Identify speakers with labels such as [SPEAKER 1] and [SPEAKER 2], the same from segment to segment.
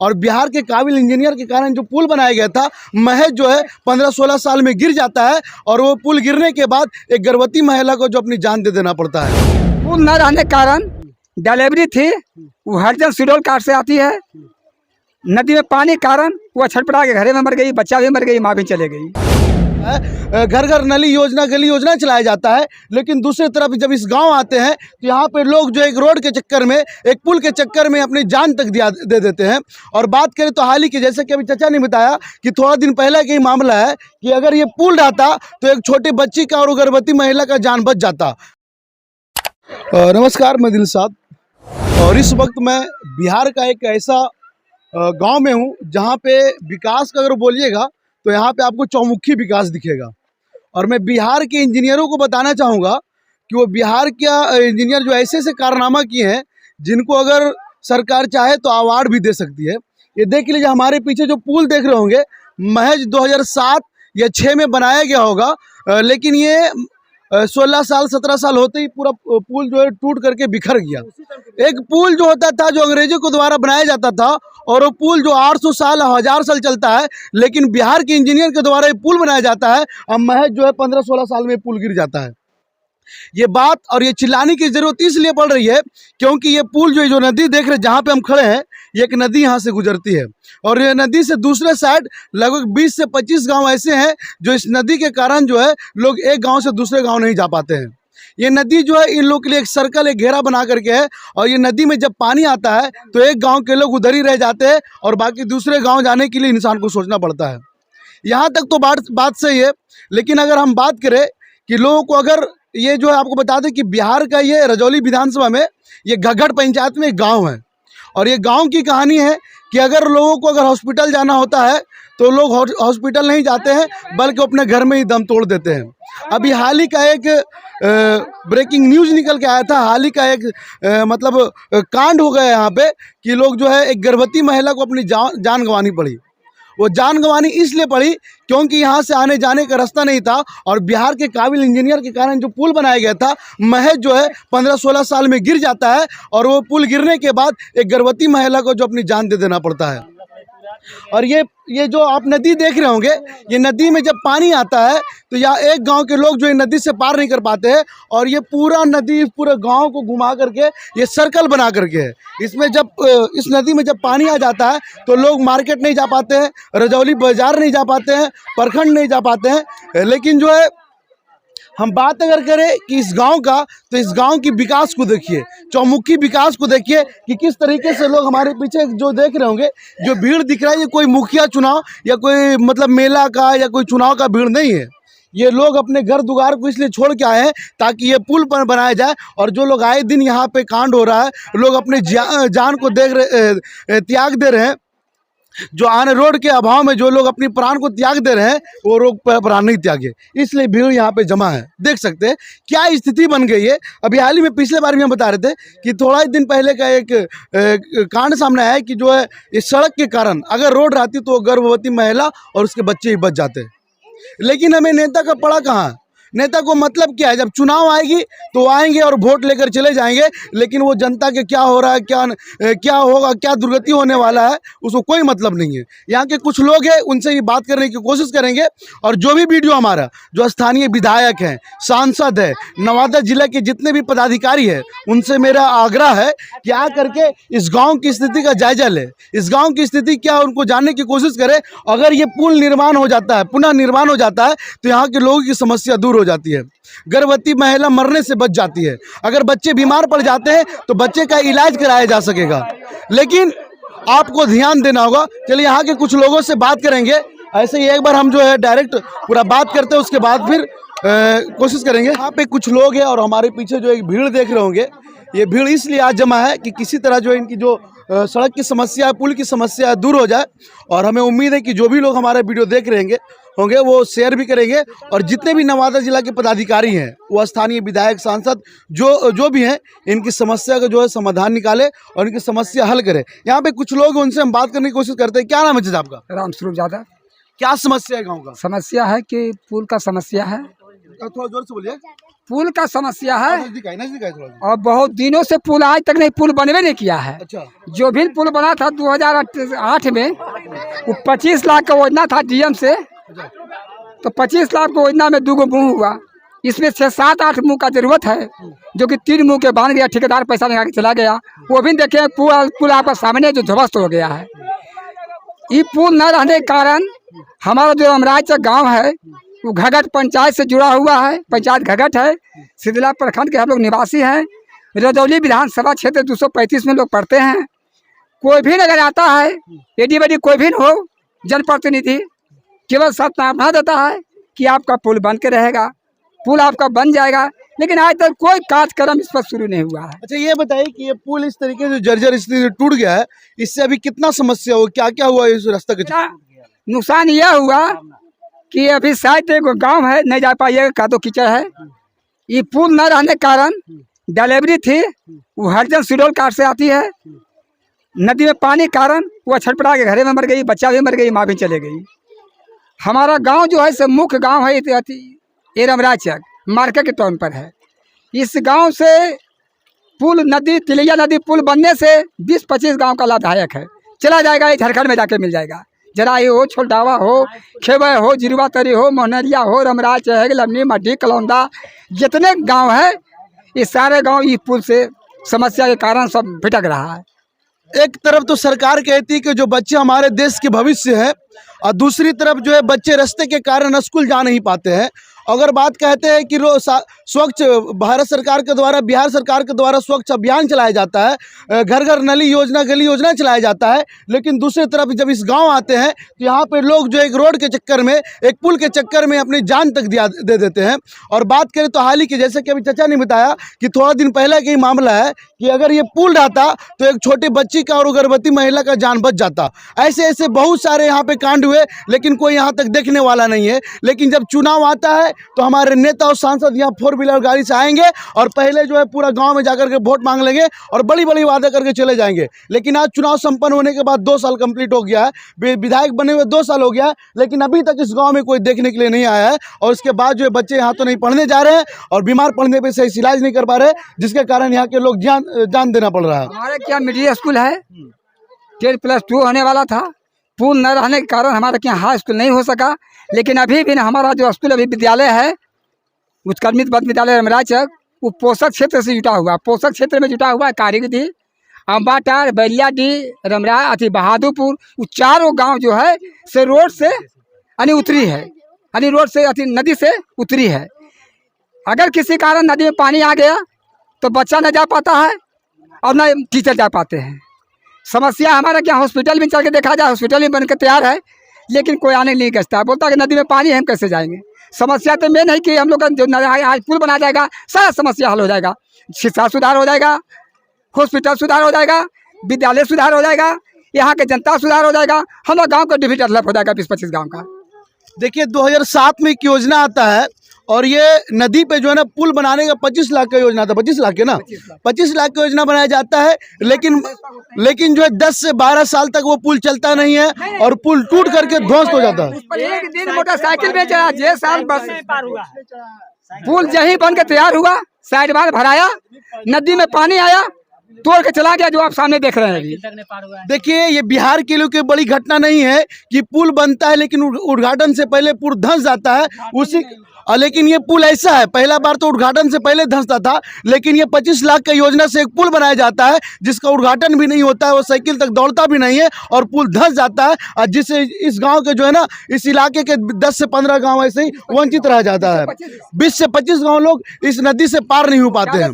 [SPEAKER 1] और बिहार के काबिल इंजीनियर के कारण जो पुल बनाया गया था महज जो है 15-16 साल में गिर जाता है और वो पुल गिरने के बाद एक गर्भवती महिला को जो अपनी जान दे देना पड़ता है।
[SPEAKER 2] पुल न रहने के कारण डिलीवरी थी वो हरजन शेड्यूल कार्ड से आती है। नदी में पानी के कारण वो छटपटा के घरे में मर गई, बच्चा भी मर गई, माँ भी चले गई।
[SPEAKER 1] घर घर नली योजना, गली योजना चलाया जाता है, लेकिन दूसरी तरफ जब इस गांव आते हैं तो यहाँ पे लोग जो एक रोड के चक्कर में, एक पुल के चक्कर में अपनी जान तक दे देते हैं। और बात करें तो हाल ही की, जैसे कि अभी चाचा ने बताया कि थोड़ा दिन पहले का ही मामला है कि अगर ये पुल रहता तो एक छोटी बच्ची का और गर्भवती महिला का जान बच जाता। नमस्कार, मैं दिल साहब, और इस वक्त मैं बिहार का एक ऐसा गांव में हूं जहां पे विकास का अगर बोलिएगा तो यहाँ पे आपको चौमुखी विकास दिखेगा। और मैं बिहार के इंजीनियरों को बताना चाहूँगा कि वो बिहार के इंजीनियर जो ऐसे ऐसे कारनामा किए हैं जिनको अगर सरकार चाहे तो अवार्ड भी दे सकती है। ये देख लीजिए, हमारे पीछे जो पुल देख रहे होंगे महज 2007 या 6 में बनाया गया होगा, लेकिन ये 16 साल 17 साल होते ही पूरा पुल जो है टूट करके बिखर गया। एक पुल जो होता था जो अंग्रेजों के द्वारा बनाया जाता था और वो पुल जो 800 साल 1000 साल चलता है, लेकिन बिहार के इंजीनियर के द्वारा ये पुल बनाया जाता है, अब महज जो है 15-16 साल में पुल गिर जाता है। ये बात और ये चिल्लाने की ज़रूरत इसलिए पड़ रही है क्योंकि ये पुल जो नदी देख रहे हैं जहाँ पे हम खड़े हैं, ये एक नदी यहाँ से गुजरती है और ये नदी से दूसरे साइड लगभग 20 से 25 गांव ऐसे हैं जो इस नदी के कारण जो है लोग एक गांव से दूसरे गांव नहीं जा पाते हैं। ये नदी जो है इन लोग के लिए एक सर्कल, एक घेरा बना करके है, और ये नदी में जब पानी आता है तो एक गाँव के लोग उधर ही रह जाते हैं और बाकी दूसरे गाँव जाने के लिए इंसान को सोचना पड़ता है। यहाँ तक तो बात सही है, लेकिन अगर हम बात करें कि लोगों को, अगर ये जो है आपको बता दें कि बिहार का ये रजौली विधानसभा में ये घग्घड़ पंचायत में एक गांव है और ये गांव की कहानी है कि अगर लोगों को अगर हॉस्पिटल जाना होता है तो लोग हॉस्पिटल नहीं जाते हैं बल्कि अपने घर में ही दम तोड़ देते हैं। अभी हाल ही का एक ब्रेकिंग न्यूज़ निकल के आया था, हाल ही का एक मतलब कांड हो गया यहाँ पे कि लोग जो है एक गर्भवती महिला को अपनी जान गंवानी पड़ी। वो जान गंवानी इसलिए पड़ी क्योंकि यहाँ से आने जाने का रास्ता नहीं था और बिहार के काबिल इंजीनियर के कारण जो पुल बनाया गया था महज जो है 15-16 साल में गिर जाता है और वो पुल गिरने के बाद एक गर्भवती महिला को जो अपनी जान दे देना पड़ता है। और ये जो आप नदी देख रहे होंगे, ये नदी में जब पानी आता है तो यहाँ एक गांव के लोग जो है नदी से पार नहीं कर पाते हैं और ये पूरा नदी पूरे गांव को घुमा करके ये सर्कल बना करके है। इसमें जब इस नदी में जब पानी आ जाता है तो लोग मार्केट नहीं जा पाते हैं, रजौली बाजार नहीं जा पाते हैं, प्रखंड नहीं जा पाते हैं। लेकिन जो है हम बात अगर करें कि इस गांव का, तो इस गांव की विकास को देखिए, चौमुखी विकास को देखिए कि किस तरीके से लोग हमारे पीछे जो देख रहे होंगे, जो भीड़ दिख रहा है, ये कोई मुखिया चुनाव या कोई मतलब मेला का या कोई चुनाव का भीड़ नहीं है। ये लोग अपने घर दुआर को इसलिए छोड़ के आए हैं ताकि ये पुल पर बनाया जाए। और जो लोग आए दिन यहाँ पे कांड हो रहा है, लोग अपने जान को त्याग दे रहे हैं, जो आने रोड के अभाव में जो लोग अपनी प्राण को त्याग दे रहे हैं वो लोग प्राण नहीं त्यागे, इसलिए भीड़ यहाँ पे जमा है। देख सकते हैं क्या स्थिति बन गई है। अभी हाल ही में पिछले बार भी हम बता रहे थे कि थोड़ा ही दिन पहले का एक कांड सामने आया है कि जो है इस सड़क के कारण अगर रोड रहती तो गर्भवती महिला और उसके बच्चे ही बच जाते। लेकिन हमें नेता का पड़ा कहाँ? नेता को मतलब क्या है? जब चुनाव आएगी तो आएंगे और वोट लेकर चले जाएंगे, लेकिन वो जनता के क्या हो रहा है, क्या होगा, क्या दुर्गति होने वाला है, उसको कोई मतलब नहीं है। यहाँ के कुछ लोग हैं, उनसे ये बात करने की कोशिश करेंगे। और जो भी वीडियो हमारा, जो स्थानीय विधायक हैं, सांसद है, नवादा जिले के जितने भी पदाधिकारी हैं, उनसे मेरा आग्रह है कि आ करके इस गाँव की स्थिति का जायजा ले, इस गाँव की स्थिति क्या उनको जानने की कोशिश करें। अगर ये पुल निर्माण हो जाता है, पुनः निर्माण हो जाता है, तो यहाँ के लोगों की समस्या दूर हो जाती है, गर्भवती महिला मरने से बच जाती है। अगर बच्चे बीमार पड़ जाते हैं तो बच्चे का इलाज कराया जा सकेगा। लेकिन आपको ध्यान देना होगा। चलिए यहाँ के कुछ लोगों से बात करेंगे। ऐसे ही एक बार हम जो है डायरेक्ट पूरा बात करते हैं, उसके बाद फिर कोशिश करेंगे। यहाँ पे कुछ लोग हैं और हमारे पीछे जो एक भीड़ देख रहे होंगे, ये भीड़ इसलिए आज जमा है कि किसी तरह जो इनकी जो सड़क की समस्या, पुल की समस्या दूर हो जाए। और हमें उम्मीद है कि जो भी लोग हमारे वीडियो देख रहे होंगे वो शेयर भी करेंगे। और जितने भी नवादा जिला के पदाधिकारी हैं, वो स्थानीय विधायक, सांसद जो भी हैं, इनकी समस्या का जो है समाधान निकाले और इनकी समस्या हल करें। यहाँ पे कुछ लोग, उनसे हम बात करने की कोशिश करते हैं। क्या नाम है चाचा आपका?
[SPEAKER 2] रामस्वरूप यादव।
[SPEAKER 1] क्या समस्या है गाँव का?
[SPEAKER 2] समस्या है कि पुल का समस्या है,
[SPEAKER 1] थोड़ा जोर से बोलिए।
[SPEAKER 2] पुल का समस्या है
[SPEAKER 1] नजदीक आए थोड़ा सा।
[SPEAKER 2] और बहुत दिनों से पुल आज तक नहीं पुल बनवे नहीं किया है।
[SPEAKER 1] अच्छा।
[SPEAKER 2] जो भी पुल बना था 2008 में वो 25 लाख का योजना था डीएम से, तो 25 लाख को योजना में 2 मुंह हुआ। इसमें 6-7-8 मुंह का जरूरत है, जो कि 3 मुंह के बांध गया, ठेकेदार पैसा लगा के चला गया। वो भी देखे पुल आपका सामने जो ध्वस्त हो गया है। ये पुल न रहने के कारण हमारा जो अमराज गांव है वो घगट पंचायत से जुड़ा हुआ है। पंचायत घगट है, सिदला प्रखंड के हम लोग निवासी हैं। रजौली विधानसभा क्षेत्र 235 में लोग पढ़ते हैं। कोई भी अगर आता है, एडी बड़ी कोई भी हो जनप्रतिनिधि, केवल सत्यापना देता है कि आपका पुल बन के रहेगा, पुल आपका बन जाएगा, लेकिन आज तक कोई कार्यक्रम इस पर शुरू नहीं हुआ है।
[SPEAKER 1] अच्छा, ये बताइए कि ये पुल इस तरीके से जर्जर स्थिति से टूट गया है, इससे अभी कितना समस्या हो, क्या क्या हुआ इस रास्ते के?
[SPEAKER 2] नुकसान यह हुआ कि अभी साइड एक गांव है, नहीं जा पाइएगा, का तो कीचड़ है। ये पुल न रहने के कारण डिलीवरी थी वो हरजन सिडोल काट से आती है। नदी में पानी कारण वो छटपटा के घरे में मर गई, बच्चा भी मर गई, माँ भी चले गई। हमारा गांव जो है से मुख्य गांव है ये रमराचक मार्केट के टाउन पर है। इस गांव से पुल नदी तिलैया नदी पुल बनने से 20-25 गांव का लाभदायक है। चला जाएगा, ये झारखंड में जाके मिल जाएगा। जराई हो, छोलडावा हो, खेबे हो, जिरवा तरी हो, मोहनरिया हो, रमराच है, लमनी मड्डी कलौंदा, जितने गांव है ये सारे गांव इस पुल से समस्या के कारण सब भटक रहा है।
[SPEAKER 1] एक तरफ तो सरकार कहती है कि जो बच्चे हमारे देश के भविष्य है, और दूसरी तरफ जो है बच्चे रास्ते के कारण स्कूल जा नहीं पाते हैं। अगर बात कहते हैं कि स्वच्छ भारत सरकार के द्वारा, बिहार सरकार के द्वारा स्वच्छ अभियान चलाया जाता है, घर घर नली योजना, गली योजना चलाया जाता है, लेकिन दूसरी तरफ जब इस गांव आते हैं तो यहाँ पे लोग जो एक रोड के चक्कर में, एक पुल के चक्कर में अपनी जान तक दे देते हैं। और बात करें तो हाल ही की, जैसे कि अभी चाचा ने बताया कि थोड़ा दिन पहले का ही मामला है कि अगर ये पुल रहता तो एक छोटी बच्ची का और गर्भवती महिला का जान बच जाता। ऐसे ऐसे बहुत सारे यहाँ पे कांड हुए, लेकिन कोई यहाँ तक देखने वाला नहीं है। लेकिन जब चुनाव आता है तो हमारे नेता और सांसद यहाँ 4 व्हीलर गाड़ी से आएंगे और पहले जो है पूरा गांव में जाकर के वोट मांग लेंगे और बड़ी बड़ी वादा करके चले जाएंगे। लेकिन आज चुनाव संपन्न होने के बाद 2 साल कंप्लीट हो गया है, विधायक बने हुए 2 साल हो गया है, लेकिन अभी तक इस गांव में कोई देखने के लिए नहीं आया है। और उसके बाद जो है बच्चे यहाँ तो नहीं पढ़ने जा रहे हैं और बीमार पड़ने पर सही इलाज नहीं कर पा रहे, जिसके कारण यहाँ के लोग जान देना पड़ रहा है।
[SPEAKER 2] हमारे क्या मिडिल स्कूल है, 10+2 होने वाला था। पुल न रहने के कारण हमारे यहाँ हाई स्कूल नहीं हो सका। लेकिन अभी भी हमारा जो स्कूल अभी विद्यालय है, उत्कर्मित बद विद्यालय रमराचक, वो पोषक क्षेत्र से जुटा हुआ, पोषक क्षेत्र में जुटा हुआ है। कारीगरी, अम्बाटार, बैलियाडी, रमरा अति बहादुरपुर, वो चारों गांव जो है से रोड से उतरी है, रोड से नदी से उतरी है। अगर किसी कारण नदी में पानी आ गया तो बच्चा न जा पाता है और न टीचर जा पाते हैं। समस्या हमारा क्या, हॉस्पिटल में चल के देखा जाए, हॉस्पिटल में बनकर तैयार है, लेकिन कोई आने नहीं गसता, बोलता है कि नदी में पानी है, हम कैसे जाएंगे। समस्या तो मेन है कि हम लोग का जो आज पुल बना जाएगा सारा समस्या हल हो जाएगा। शिक्षा सुधार हो जाएगा, हॉस्पिटल सुधार हो जाएगा, विद्यालय सुधार हो जाएगा, यहाँ के जनता सुधार हो जाएगा, हम लोग गाँव का डिविजन डेवलप हो जाएगा 20-25 गाँव का।
[SPEAKER 1] देखिए 2007 में एक योजना आता है और ये नदी पे जो है ना पुल बनाने का 25 लाख का योजना था, 25 लाख के ना 25 लाख का योजना बनाया जाता है, लेकिन जो है 10 से 12 साल तक वो पुल चलता नहीं है और पुल टूट करके ध्वस्त हो जाता है।
[SPEAKER 2] एक दिन मोटरसाइकिल में चला, जे साल बस पुल यही बन के तैयार हुआ, साइड बार भराया, नदी में पानी आया, तोड़ के चला गया, जो आप सामने देख रहे हैं अभी।
[SPEAKER 1] देखिए ये बिहार के लिए कोई बड़ी घटना नहीं है कि पुल बनता है, लेकिन उद्घाटन से पहले पुल धंस जाता है उसी। लेकिन ये पुल ऐसा है, पहला बार तो उद्घाटन से पहले धंसता था, लेकिन ये 25 लाख का योजना से एक पुल बनाया जाता है जिसका उद्घाटन भी नहीं होता है, वो साइकिल तक दौड़ता भी नहीं है और पुल धंस जाता है, और जिससे इस गांव के जो है ना, इस इलाके के 10 से 15 गांव ऐसे ही वंचित रह जाता है। 20 से 25 गांव लोग इस नदी से पार नहीं हो पाते हैं।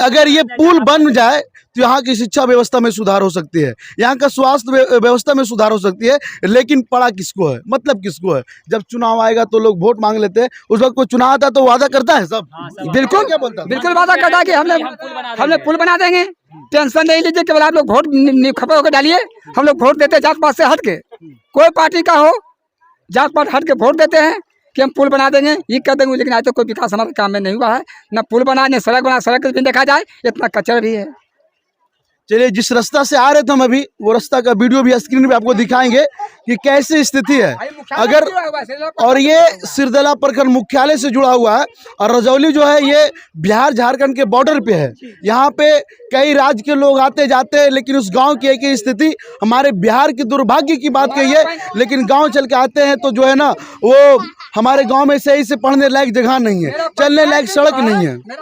[SPEAKER 1] अगर ये पुल बन जाए तो यहाँ की शिक्षा व्यवस्था में सुधार हो सकती है, यहाँ का स्वास्थ्य व्यवस्था में सुधार हो सकती है, लेकिन पड़ा किसको है, मतलब किसको है। जब चुनाव आएगा तो लोग वोट मांग लेते हैं, उस वक्त कोई चुनाव आता है तो वादा करता है सब।
[SPEAKER 2] बिल्कुल
[SPEAKER 1] क्या बोलता है?
[SPEAKER 2] बिल्कुल वादा करता है कि हमने पुल बना देंगे, टेंशन नहीं लीजिए, केवल आप लोग वोट खपे होकर डालिए। हम लोग वोट देते हैं जात पात से हट के, कोई पार्टी का हो, जात पात हट के वोट देते हैं कि हम पुल बना देंगे, ये कर देंगे। लेकिन आज तो कोई विकास हमारे काम में नहीं हुआ है, न पुल बना, न सड़क बना। सड़क भी देखा जाए इतना कचरा भी है।
[SPEAKER 1] चलिए, जिस रास्ता से आ रहे थे हम अभी, वो रास्ता का वीडियो भी स्क्रीन पे आपको दिखाएंगे कि कैसी स्थिति है। अगर और ये सिरदला प्रखंड मुख्यालय से जुड़ा हुआ है और रजौली जो है ये बिहार झारखंड के बॉर्डर पे है। यहाँ पे कई राज्य के लोग आते जाते हैं, लेकिन उस गांव की एक ही स्थिति, हमारे बिहार की दुर्भाग्य की बात कही है, लेकिन गांव चल के आते हैं तो जो है ना, वो हमारे गांव में सही से पढ़ने लायक जगह नहीं है, चलने लायक सड़क नहीं है।